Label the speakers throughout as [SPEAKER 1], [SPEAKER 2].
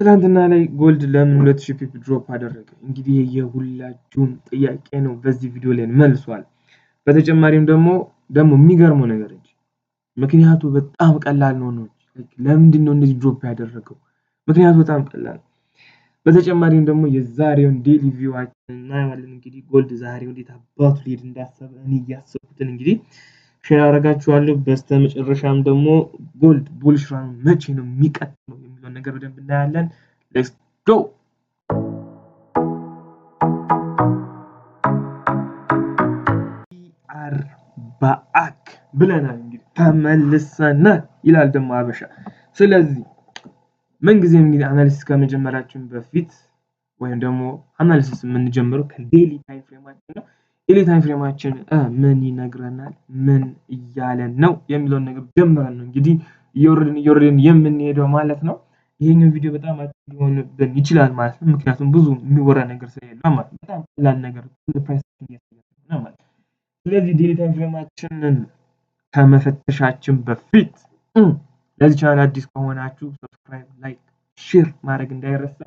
[SPEAKER 1] ትናንትና ላይ ጎልድ ለምን 2000 ፒፕ ድሮፕ አደረገ? እንግዲህ የሁላችሁም ጥያቄ ነው። በዚህ ቪዲዮ ላይ መልሷል። በተጨማሪም ደግሞ የሚገርመው ነገር እንጂ ምክንያቱ በጣም ቀላል ነው። ለምንድን ነው እንደዚህ ድሮፕ ያደረገው? ምክንያቱ በጣም ቀላል ነው። በተጨማሪም ደግሞ የዛሬውን ዴሊ ቪዋችን እናያለን። እንግዲህ ጎልድ ዛሬ ወዴት አባቱ ሊሄድ እንዳሰበ እኔ እያሰብኩትን እንግዲህ ሼር አደርጋችኋለሁ። በስተመጨረሻም ደግሞ ጎልድ ቡልሽ ራን መቼ ነው የሚቀጥለው የሚለውን ነገር በደንብ እናያለን። ሌትስ ጎ አር ባክ ብለናል። እንግዲህ ተመልሰናል ይላል ደግሞ አበሻ። ስለዚህ ምን ጊዜም እንግዲህ አናሊሲስ ከመጀመራችን በፊት ወይም ደግሞ አናሊሲስ የምንጀምረው ከዴሊ ታይም ፍሬማችን ነው። ዴሊ ታይም ፍሬማችን ምን ይነግረናል፣ ምን እያለን ነው የሚለውን ነገር ጀምረን ነው እንግዲህ እየወረድን የምንሄደው ማለት ነው። ይሄኛው ቪዲዮ በጣም አጭር ሊሆንብን ይችላል ማለት ነው። ምክንያቱም ብዙ የሚወራ ነገር ስለሌለ ማለት ነው። በጣም ቀላል ነገር ፕራይስ ነው ማለት ነው። ስለዚህ ዴሊ ታይም ፍሬማችንን ከመፈተሻችን በፊት ለዚህ ቻናል አዲስ ከሆናችሁ ሰብስክራይብ፣ ላይክ፣ ሼር ማድረግ እንዳይረሳ።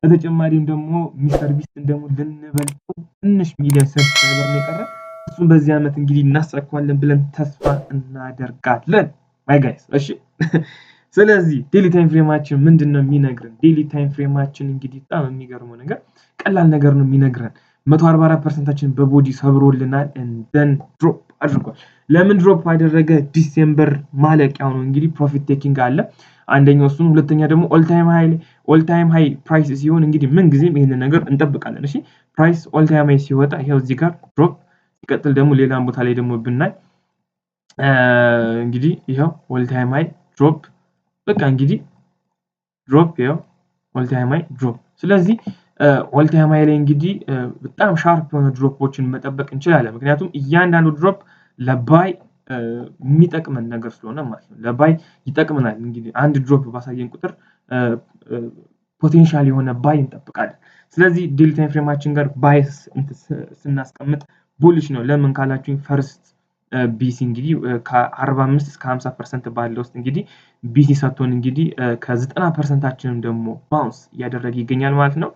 [SPEAKER 1] በተጨማሪም ደግሞ ሚስተር ቢስትን ደግሞ ልንበልጠው ትንሽ ሚሊዮን ሰብስክራይበር ነው የቀረ። እሱም በዚህ አመት እንግዲህ እናሳካዋለን ብለን ተስፋ እናደርጋለን። ማይ ጋይስ እሺ። ስለዚህ ዴሊ ታይም ፍሬማችን ምንድነው የሚነግረን? ዴሊ ታይም ፍሬማችን እንግዲህ በጣም የሚገርመው ነገር ቀላል ነገር ነው የሚነግረን። 144% በቦዲ ሰብሮልናል እንደን ድሮፕ አድርጓል። ለምን ድሮፕ አደረገ? ዲሴምበር ማለቂያው ነው እንግዲህ ፕሮፊት ቴኪንግ አለ። አንደኛው እሱ ነው። ሁለተኛ ደግሞ ኦል ታይም ሃይ ፕራይስ ሲሆን እንግዲህ ምን ጊዜም ይሄንን ነገር እንጠብቃለን። እሺ ፕራይስ ኦል ታይም ሃይ ሲወጣ ይሄው እዚህ ጋር ድሮፕ ሲቀጥል ደግሞ ሌላም ቦታ ላይ ደግሞ ብናይ እንግዲህ ይሄው ኦል ታይም ሃይ ድሮፕ በቃ እንግዲህ ድሮፕ ይሄው ኦል ታይም ሃይ ድሮፕ። ስለዚህ ኦል ታይም ሃይ ላይ እንግዲህ በጣም ሻርፕ የሆነ ድሮፖችን መጠበቅ እንችላለን። ምክንያቱም እያንዳንዱ ድሮፕ ለባይ የሚጠቅመን ነገር ስለሆነ ማለት ነው። ለባይ ይጠቅመናል። እንግዲህ አንድ ድሮፕ ባሳየን ቁጥር ፖቴንሻል የሆነ ባይ እንጠብቃለን። ስለዚህ ዴሊ ታይም ፍሬማችን ጋር ባይስ ስናስቀምጥ ቡሊሽ ነው። ለምን ካላችሁኝ ፈርስት ቢሲ እንግዲህ ከ45 እስከ 50% ባለው ውስጥ እንግዲህ ቢሲ ሰጥቶን እንግዲህ ከ90%ችንም ደግሞ ባውንስ እያደረገ ይገኛል ማለት ነው።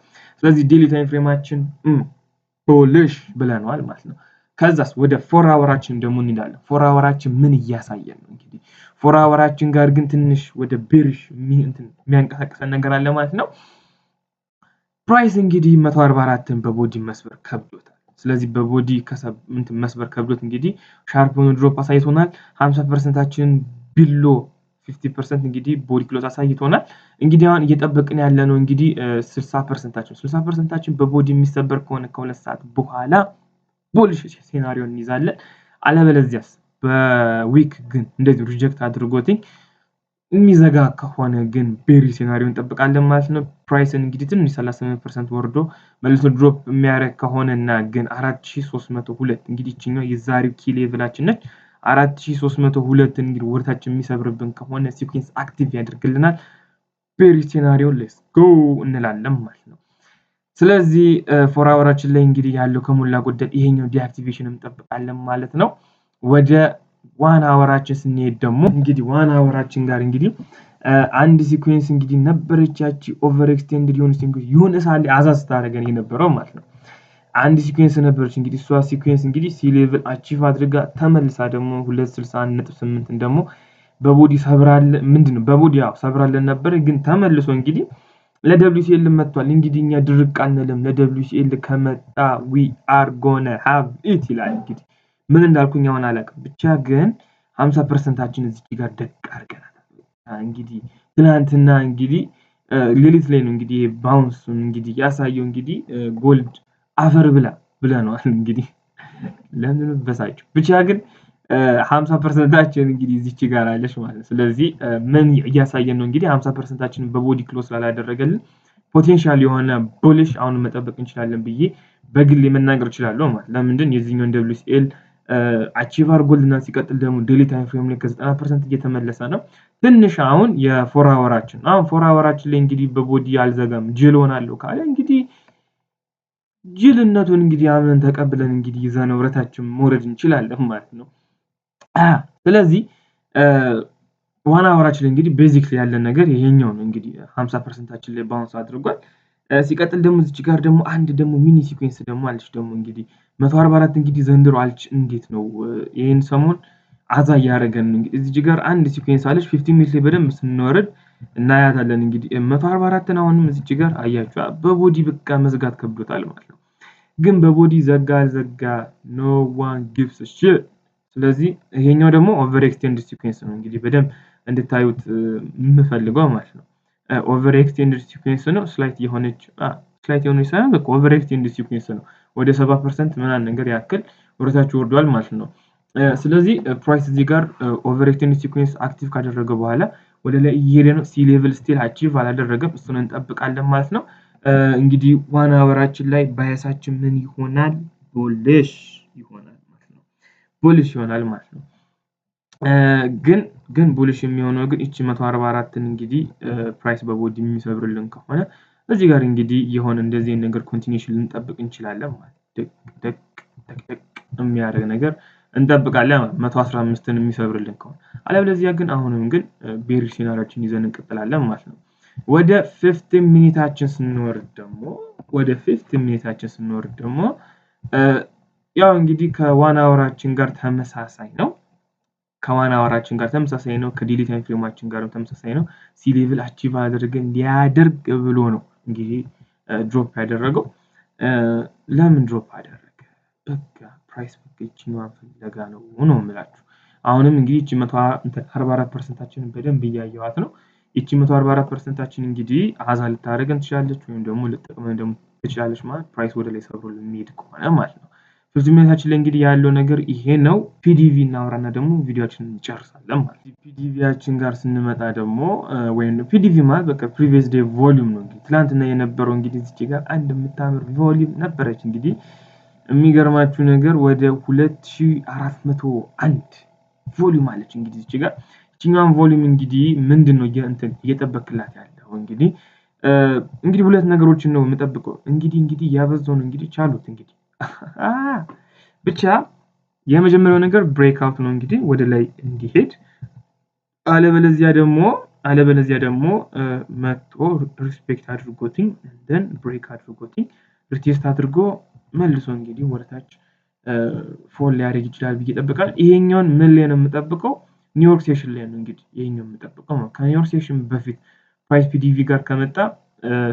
[SPEAKER 1] ስለዚህ ዴሊ ታይም ፍሬማችን ቡሊሽ ብለናል ማለት ነው። ከዛስ ወደ 4 አወራችን ደግሞ እንሄዳለን። 4 አወራችን ምን እያሳየን ነው? እንግዲህ 4 አወራችን ጋር ግን ትንሽ ወደ ቤሪሽ የሚያንቀሳቅሰን ነገር አለ ማለት ነው። ፕራይስ እንግዲህ 144ን በቦዲ መስበር ከብዶታል። ስለዚህ በቦዲ መስበር ከብዶት እንግዲህ ሻርፕ ሆኖ ድሮፕ አሳይቶናል። 50%ችን ቢሎ 50% እንግዲህ ቦዲ ክሎዝ አሳይቶናል። እንግዲህ አሁን እየጠበቅን ያለነው እንግዲህ 60%ችን በቦዲ የሚሰበር ከሆነ ከ2 ሰዓት በኋላ ቡሊሽ ሴናሪዮ እንይዛለን። አለበለዚያስ በዊክ ግን እንደዚህ ሪጀክት አድርጎትኝ የሚዘጋ ከሆነ ግን ቤሪ ሴናሪዮ እንጠብቃለን ማለት ነው። ፕራይስን እንግዲህ ትንሽ 38% ወርዶ መልሶ ድሮፕ የሚያደርግ ከሆነና ግን 4302 እንግዲህ እቺኛው የዛሬው ኪ ሌቭላችን ነች። 4302 እንግዲህ ወርታችን የሚሰብርብን ከሆነ ሲኩዌንስ አክቲቭ ያደርግልናል። ቤሪ ሴናሪዮ ሌትስ ጎ እንላለን ማለት ነው። ስለዚህ 4 አወራችን ላይ እንግዲህ ያለው ከሞላ ጎደል ይሄኛው ዲአክቲቬሽን እንጠብቃለን ማለት ነው። ወደ 1 አወራችን ስንሄድ ደግሞ እንግዲህ 1 አወራችን ጋር እንግዲህ አንድ ሲኩዌንስ እንግዲህ ነበረች። ያቺ ኦቨር ኤክስቴንድድ የሆነ ሲኩዌንስ የሆነ ሳለ አዛዝ ታደርገን የነበረው ማለት ነው። አንድ ሲኩዌንስ ነበረች እንግዲህ እሷ ሲኩዌንስ እንግዲህ ሲ ሌቭል አቺቭ አድርጋ ተመልሳ ደግሞ 261.8 ደግሞ በቦዲ ሰብራለ ምንድነው በቦዲ ሰብራለን ነበር። ግን ተመልሶ እንግዲህ ለWCL መጥቷል። እንግዲህ እኛ ድርቅ አንልም። ለWCL ከመጣ we are gonna have it ይላል። እንግዲህ ምን እንዳልኩኝ አሁን አላውቅም። ብቻ ግን 50%ችን እዚህ ጋር ደቅ አድርገናል። እንግዲህ ትናንትና እንግዲህ ሌሊት ላይ ነው እንግዲህ ባውንሱን እንግዲህ ያሳየው እንግዲህ ጎልድ አፈር ብለናል። እንግዲህ ለምን በሳችሁ ብቻ ግን 50%ችን እንግዲህ እዚች ጋር አለሽ ማለት ነው። ስለዚህ ምን እያሳየን ነው? እንግዲህ 50%ችንን በቦዲ ክሎዝ ስላላደረገልን ፖቴንሻል የሆነ ቡሊሽ አሁን መጠበቅ እንችላለን ብዬ በግል መናገር እችላለሁ ማለት። ለምንድን የዚህኛውን WCL አቺቭ አድርጎልናል። ሲቀጥል ደግሞ ዴሊ ታይም ፍሬም ላይ ከ90% እየተመለሰ ነው። ትንሽ አሁን የ4 አወራችን 4 አወራችን ላይ እንግዲህ በቦዲ አልዘጋም ጅል ሆናለሁ ካለ እንግዲህ ጅልነቱን እንግዲህ አምነን ተቀብለን እንግዲህ ይዘን ወረታችን መውረድ እንችላለን ማለት ነው። ስለዚህ ዋና አወራችን ላይ እንግዲህ ቤዚክሊ ያለን ነገር ይሄኛው ነው። እንግዲህ 50% ላይ ባውንስ አድርጓል። ሲቀጥል ደግሞ እዚች ጋር ደግሞ አንድ ደግሞ ሚኒ ሲኩዌንስ ደግሞ አለች ደግሞ እንግዲህ 144 እንግዲህ ዘንድሮ አልች እንዴት ነው ይሄን ሰሞን አዛ እያደረገን ነው። እንግዲህ እዚች ጋር አንድ ሲኩዌንስ አለች 15 ሚኒት ላይ በደንብ ስንወርድ እናያታለን። እንግዲህ 144ን አሁንም እዚች ጋር አያችኋ በቦዲ በቃ መዝጋት ከብዶታል ማለት ነው። ግን በቦዲ ዘጋ አልዘጋ ኖ ዋን ጊቭስ ሺት። ስለዚህ ይሄኛው ደግሞ ኦቨር ኤክስቴንድ ሲኩዌንስ ነው እንግዲህ በደንብ እንድታዩት የምፈልገው ማለት ነው። ኦቨር ኤክስቴንድ ሲኩዌንስ ነው። ስላይት የሆነች ሳይሆን በቃ ኦቨር ኤክስቴንድ ሲኩዌንስ ነው። ወደ 70% ምናምን ነገር ያክል ወደታች ወርዷል ማለት ነው። ስለዚህ ፕራይስ እዚህ ጋር ኦቨር ኤክስቴንድ ሲኩዌንስ አክቲቭ ካደረገ በኋላ ወደ ላይ እየሄደ ነው። ሲ ሌቭል ስቲል አቺቭ አላደረገም። እሱን እንጠብቃለን ማለት ነው። እንግዲህ ዋና አወራችን ላይ ባያሳችን ምን ይሆናል? ቡሊሽ ይሆናል ማለት ነው። ቡሊሽ ይሆናል ማለት ነው። ግን ቡሊሽ የሚሆነው ግን እቺ 144ን እንግዲህ ፕራይስ በቦዲ የሚሰብርልን ከሆነ እዚህ ጋር እንግዲህ የሆነ እንደዚህ ነገር ኮንቲኒዩሽን ልንጠብቅ እንችላለን ማለት ደቅ የሚያደርግ ነገር እንጠብቃለን ማለት 115ን የሚሰብርልን ከሆነ አለበለዚያ ግን አሁንም ግን ቤሪሽ ሲናሪያችን ይዘን እንቀጥላለን ማለት ነው። ወደ 15 ሚኒታችን ስንወርድ ደግሞ ያው እንግዲህ ከዋና አወራችን ጋር ተመሳሳይ ነው። ከዴሊ ታይም ፍሬማችን ጋር ተመሳሳይ ነው። ሲ ሌቭል አቺቭ አድርገን ሊያደርግ ብሎ ነው እንግዲህ ድሮፕ ያደረገው። ለምን ድሮፕ አደረገ? በቃ ፕራይስ በእቺኛው ፍለጋ ነው የምላችሁ። አሁንም እንግዲህ እቺ 144%ችንን በደንብ እያየዋት ነው። እቺ 144%ችን እንግዲህ አዛ ልታደርገን ትችላለች ወይም ደግሞ ልትጠቅመን ደግሞ ትችላለች ማለት ፕራይስ ወደ ላይ ሰብሮ የሚሄድ ከሆነ ማለት ነው። ፍልስፍናችን ላይ እንግዲህ ያለው ነገር ይሄ ነው። ፒዲቪ እናወራና ደግሞ ቪዲዮአችንን እንጨርሳለን ማለት ነው። ፒዲቪያችን ጋር ስንመጣ ደግሞ ወይም ፒዲቪ ማለት በቃ ፕሪቪየስ ዴይ ቮሊዩም ነው። እንግዲህ ትላንትና የነበረው እንግዲህ እዚህ ጋር አንድ የምታምር ቮሊዩም ነበረች። እንግዲህ የሚገርማችሁ ነገር ወደ 2401 ቮሊዩም አለች። እንግዲህ እዚህ ጋር እቺኛውን ቮሊዩም እንግዲህ ምንድነው እየጠበቅላት ያለው እንግዲህ ሁለት ነገሮችን ነው የምጠብቀው። እንግዲህ ያበዛውን እንግዲህ ቻሉት እንግዲህ ብቻ የመጀመሪያው ነገር ብሬክ አውት ነው እንግዲህ ወደ ላይ እንዲሄድ አለበለዚያ ደግሞ መጥቶ ሪስፔክት አድርጎትኝ ደን ብሬክ አድርጎትኝ ሪቴስት አድርጎ መልሶ እንግዲህ ወደታች ፎል ሊያደርግ ይችላል ብዬ እጠብቃለሁ። ይሄኛውን ምን ላይ ነው የምጠብቀው? ኒውዮርክ ሴሽን ላይ ነው እንግዲህ ይሄኛውን የምጠብቀው ነው። ከኒውዮርክ ሴሽን በፊት ፕራይስ ፒዲቪ ጋር ከመጣ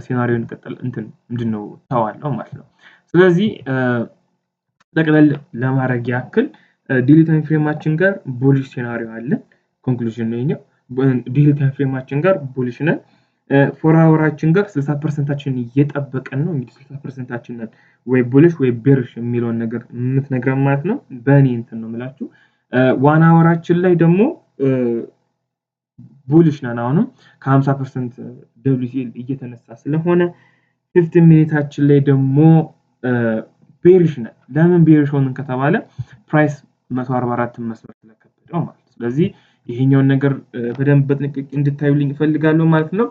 [SPEAKER 1] ሴናሪዮን ቀጥል ምንድነው ታዋለው ማለት ነው። ስለዚህ ጠቅለል ለማድረግ ያክል ዴሊ ታይም ፍሬማችን ጋር ቡሊሽ ሴናሪዮ አለ። ኮንክሉዥን ነው የኛው። ዴሊ ታይም ፍሬማችን ጋር ቡሊሽ ነን። ፎር አወራችን ጋር 60%ችን እየጠበቀን ነው። እንግዲህ 60%ችንን ወይ ቡሊሽ ወይ ቤሪሽ የሚለውን ነገር የምትነግረን ማለት ነው። በእኔ እንትን ነው የምላችሁ። ዋን አወራችን ላይ ደግሞ ቡሊሽ ነን። አሁንም ከ50% WCL እየተነሳ ስለሆነ 15 ሚኒታችን ላይ ደግሞ ቤሪሽ ነን። ለምን ቤሪሽ ሆንን ከተባለ ፕራይስ 144 መስመር ስለከበደው ማለት ነው። ስለዚህ ይሄኛውን ነገር በደንብ በጥንቃቄ እንድታዩልኝ እፈልጋለሁ ማለት ነው።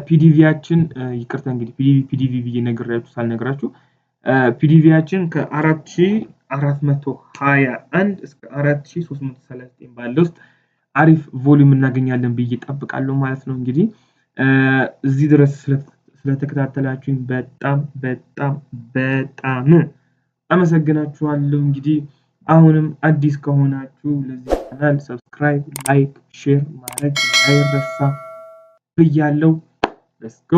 [SPEAKER 1] ፒዲቪያችን ይቅርታ እንግዲህ ፒዲቪ ብዬ ነግሬያችሁ ሳልነግራችሁ ፒዲቪያችን ከ4421 እስከ 4339 ባለው ውስጥ አሪፍ ቮሊዩም እናገኛለን ብዬ እጠብቃለሁ ማለት ነው። እንግዲህ እዚህ ድረስ ስለተከታተላችሁኝ በጣም አመሰግናችኋለሁ። እንግዲህ አሁንም አዲስ ከሆናችሁ ለዚህ ቻናል ሰብስክራይብ፣ ላይክ፣ ሼር ማድረግ እንዳይረሳ ብያለሁ። ሌትስ ጎ